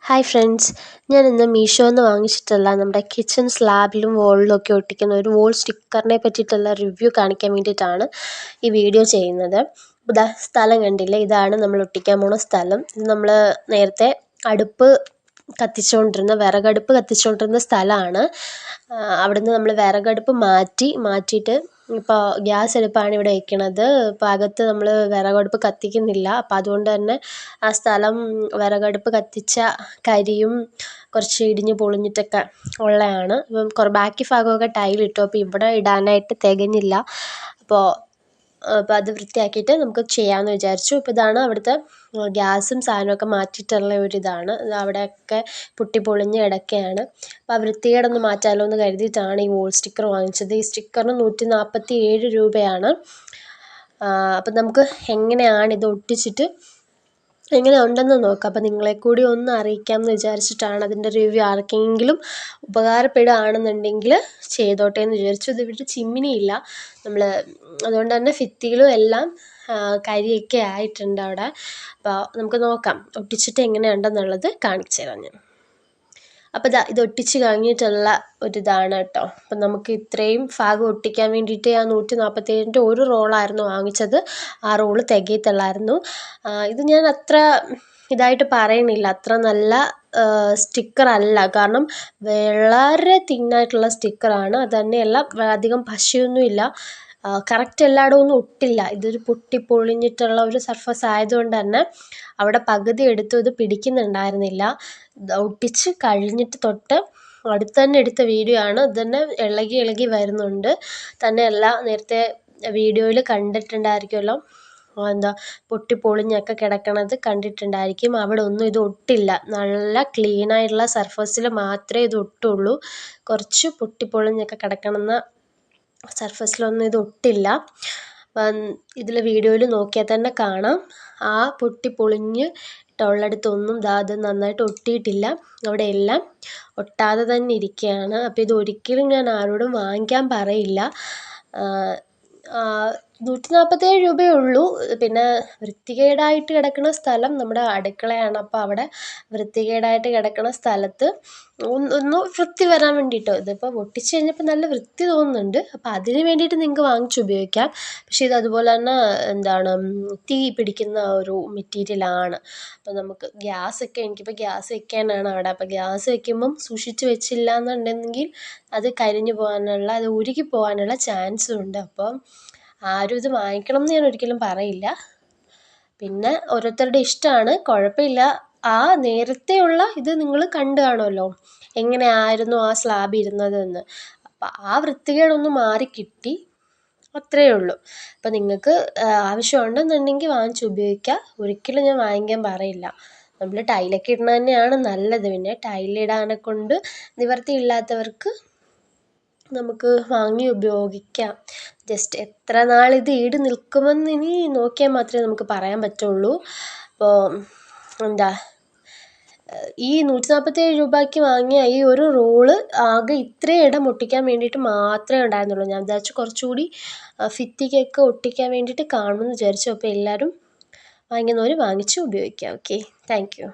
Hi friends, ഞാനിന്ന് മീഷോന്ന് വാങ്ങിച്ചിട്ടുള്ള നമ്മുടെ kitchen സ്ലാബിലും വോളിലും ഒക്കെ ഒട്ടിക്കുന്ന ഒരു വോൾ സ്റ്റിക്കറിനെ പറ്റിയിട്ടുള്ള റിവ്യൂ കാണിക്കാൻ വേണ്ടിയിട്ടാണ് ഈ വീഡിയോ ചെയ്യുന്നത്. ഇതാ സ്ഥലം കണ്ടില്ലേ, ഇതാണ് നമ്മൾ ഒട്ടിക്കാൻ പോണ സ്ഥലം. ഇത് നമ്മൾ നേരത്തെ വിറകടുപ്പ് കത്തിച്ചുകൊണ്ടിരുന്ന സ്ഥലമാണ്. അവിടുന്ന് നമ്മൾ വിറകടുപ്പ് മാറ്റിയിട്ട് ഇപ്പോൾ ഗ്യാസ് അടുപ്പാണ് ഇവിടെ വയ്ക്കണത്. ഇപ്പോൾ അകത്ത് നമ്മൾ വിറകടുപ്പ് കത്തിക്കുന്നില്ല. അപ്പോൾ അതുകൊണ്ട് തന്നെ ആ സ്ഥലം വിറകടുപ്പ് കത്തിച്ച കരിയും കുറച്ച് ഇടിഞ്ഞ് പൊളിഞ്ഞിട്ടൊക്കെ ഉള്ളതാണ്. ഇപ്പം ബാക്കി ഭാഗമൊക്കെ ടൈലിട്ടു. അപ്പോൾ ഇവിടെ ഇടാനായിട്ട് തികഞ്ഞില്ല. അപ്പോൾ അത് വൃത്തിയാക്കിയിട്ട് നമുക്ക് ചെയ്യാമെന്ന് വിചാരിച്ചു. ഇപ്പോൾ ഇതാണ് അവിടുത്തെ ഗ്യാസും സാധനമൊക്കെ മാറ്റിയിട്ടുള്ള ഒരിതാണ്. അവിടെയൊക്കെ പൊട്ടിപ്പൊളിഞ്ഞ് കിടക്കുകയാണ്. അപ്പോൾ ആ വൃത്തികേടൊന്ന് മാറ്റാമല്ലോ എന്ന് കരുതിയിട്ടാണ് ഈ വോൾ സ്റ്റിക്കർ വാങ്ങിച്ചത്. ഈ സ്റ്റിക്കറിന് 147 രൂപയാണ്. അപ്പം നമുക്ക് എങ്ങനെയാണ് ഇത് ഒട്ടിച്ചിട്ട് എങ്ങനെ ഉണ്ടെന്ന് നോക്കാം. അപ്പോൾ നിങ്ങളെ കൂടി ഒന്ന് അറിയിക്കാമെന്ന് വിചാരിച്ചിട്ടാണ്. അതിൻ്റെ റിവ്യൂ ആർക്കെങ്കിലും ഉപകാരപ്പെടുകയാണെന്നുണ്ടെങ്കിൽ ചെയ്തോട്ടെ എന്ന് വിചാരിച്ചു. ഇതിവിടെ ചിമ്മിനിയില്ല നമ്മൾ, അതുകൊണ്ട് തന്നെ ഭിത്തിയിലും എല്ലാം കരിയൊക്കെ ആയിട്ടുണ്ട് അവിടെ. അപ്പോൾ നമുക്ക് നോക്കാം ഒട്ടിച്ചിട്ട് എങ്ങനെയുണ്ടെന്നുള്ളത് കാണിച്ചു തരാം ഞാൻ. അപ്പോൾ ഇത് ഒട്ടിച്ച് കഴിഞ്ഞിട്ടുള്ള ഒരിതാണ് കേട്ടോ. അപ്പം നമുക്ക് ഇത്രയും ഭാഗം ഒട്ടിക്കാൻ വേണ്ടിയിട്ട് ആ 147 ഒരു റോളായിരുന്നു വാങ്ങിച്ചത്. ആ റോള് തികയത്തുള്ളായിരുന്നു. ഇത് ഞാൻ അത്ര ഇതായിട്ട് പറയുന്നില്ല, അത്ര നല്ല സ്റ്റിക്കറല്ല. കാരണം വളരെ തിന്നായിട്ടുള്ള സ്റ്റിക്കറാണ്. അത് തന്നെയല്ല അധികം പശയൊന്നുമില്ല. കറക്റ്റ് എല്ലായിടവും ഒന്നും ഒട്ടില്ല. ഇതൊരു പൊട്ടിപ്പൊളിഞ്ഞിട്ടുള്ള ഒരു സർഫസ് ആയതുകൊണ്ട് തന്നെ അവിടെ പകുതി എടുത്തു ഇത് പിടിക്കുന്നുണ്ടായിരുന്നില്ല. ഒട്ടിച്ച് കഴിഞ്ഞിട്ട് തൊട്ട് അടുത്ത് തന്നെ എടുത്ത വീഡിയോ ആണ്. ഇത് തന്നെ ഇളകി വരുന്നുണ്ട്. തന്നെയല്ല നേരത്തെ വീഡിയോയിൽ കണ്ടിട്ടുണ്ടായിരിക്കുമല്ലോ, പൊട്ടിപ്പൊളിഞ്ഞൊക്കെ കിടക്കണത് കണ്ടിട്ടുണ്ടായിരിക്കും. അവിടെ ഒന്നും ഇത് ഒട്ടില്ല. നല്ല ക്ലീനായിട്ടുള്ള സർഫസിൽ മാത്രമേ ഇത് ഒട്ടുള്ളൂ. കുറച്ച് പൊട്ടിപ്പൊളിഞ്ഞൊക്കെ കിടക്കണമെന്ന സർഫസിലൊന്നും ഇത് ഒട്ടില്ല. ഇതിൽ വീഡിയോയിൽ നോക്കിയാൽ തന്നെ കാണാം. ആ പൊട്ടിപ്പൊളിഞ്ഞ് ഉള്ളിടത്തൊന്നും അത് നന്നായിട്ട് ഒട്ടിയിട്ടില്ല. അവിടെ എല്ലാം ഒട്ടാതെ തന്നെ ഇരിക്കുകയാണ്. അപ്പോൾ ഇത് ഒരിക്കലും ഞാൻ ആരോടും വാങ്ങിക്കാൻ പറയില്ല. 147 രൂപയേ ഉള്ളൂ. പിന്നെ വൃത്തികേടായിട്ട് കിടക്കുന്ന സ്ഥലം നമ്മുടെ അടുക്കളയാണ്. അപ്പോൾ അവിടെ വൃത്തികേടായിട്ട് കിടക്കുന്ന സ്ഥലത്ത് ഒന്ന് വൃത്തി വരാൻ വേണ്ടിയിട്ടോ, ഇതിപ്പോൾ ഒട്ടിച്ച് കഴിഞ്ഞപ്പോൾ നല്ല വൃത്തി തോന്നുന്നുണ്ട്. അപ്പോൾ അതിന് വേണ്ടിയിട്ട് നിങ്ങൾക്ക് വാങ്ങിച്ച് ഉപയോഗിക്കാം. പക്ഷേ ഇത് അതുപോലെ തന്നെ തീ പിടിക്കുന്ന ഒരു മെറ്റീരിയലാണ്. അപ്പോൾ നമുക്ക് എനിക്കിപ്പോൾ ഗ്യാസ് വെക്കാനാണ് അവിടെ. അപ്പോൾ ഗ്യാസ് വെക്കുമ്പം സൂക്ഷിച്ച് വെച്ചില്ല എന്നുണ്ടെങ്കിൽ അത് കരിഞ്ഞു പോകാനുള്ള, അത് ഉരുകി പോകാനുള്ള ചാൻസും ഉണ്ട്. അപ്പം ആരും ഇത് വാങ്ങിക്കണം എന്ന് ഞാൻ ഒരിക്കലും പറയില്ല. പിന്നെ ഓരോരുത്തരുടെ ഇഷ്ടമാണ്, കുഴപ്പമില്ല. ആ നേരത്തെയുള്ള ഇത് നിങ്ങൾ കണ്ടു കാണുമല്ലോ എങ്ങനെയായിരുന്നു ആ സ്ലാബ് ഇരുന്നതെന്ന്. അപ്പം ആ വൃത്തികേടൊന്ന് മാറിക്കിട്ടി, അത്രയേ ഉള്ളൂ. അപ്പം നിങ്ങൾക്ക് ആവശ്യമുണ്ടെന്നുണ്ടെങ്കിൽ വാങ്ങിച്ച് ഉപയോഗിക്കുക. ഒരിക്കലും ഞാൻ വാങ്ങിക്കാൻ പറയില്ല. നമ്മൾ ടൈലൊക്കെ ഇടുന്നത് തന്നെയാണ് നല്ലത്. പിന്നെ ടൈലിടാനെ കൊണ്ട് നിവർത്തിയില്ലാത്തവർക്ക് നമുക്ക് വാങ്ങി ഉപയോഗിക്കാം. ജസ്റ്റ് എത്ര നാളിത് ഈട് നിൽക്കുമെന്ന് ഇനി നോക്കിയാൽ മാത്രമേ നമുക്ക് പറയാൻ പറ്റുള്ളൂ. അപ്പോൾ ഈ 147 രൂപയ്ക്ക് വാങ്ങിയ ഈ ഒരു റോള് ആകെ ഇത്രയും ഇടം ഒട്ടിക്കാൻ വേണ്ടിയിട്ട് മാത്രമേ ഉണ്ടായിരുന്നുള്ളൂ. ഞാൻ വിചാരിച്ചു കുറച്ചുകൂടി ഭിത്തിക്കൊക്കെ ഒട്ടിക്കാൻ വേണ്ടിയിട്ട് കാണുമെന്ന് വിചാരിച്ചു. അപ്പോൾ എല്ലാവരും വാങ്ങിക്കുന്നവർ വാങ്ങിച്ച് ഉപയോഗിക്കാം. Okay, thank you.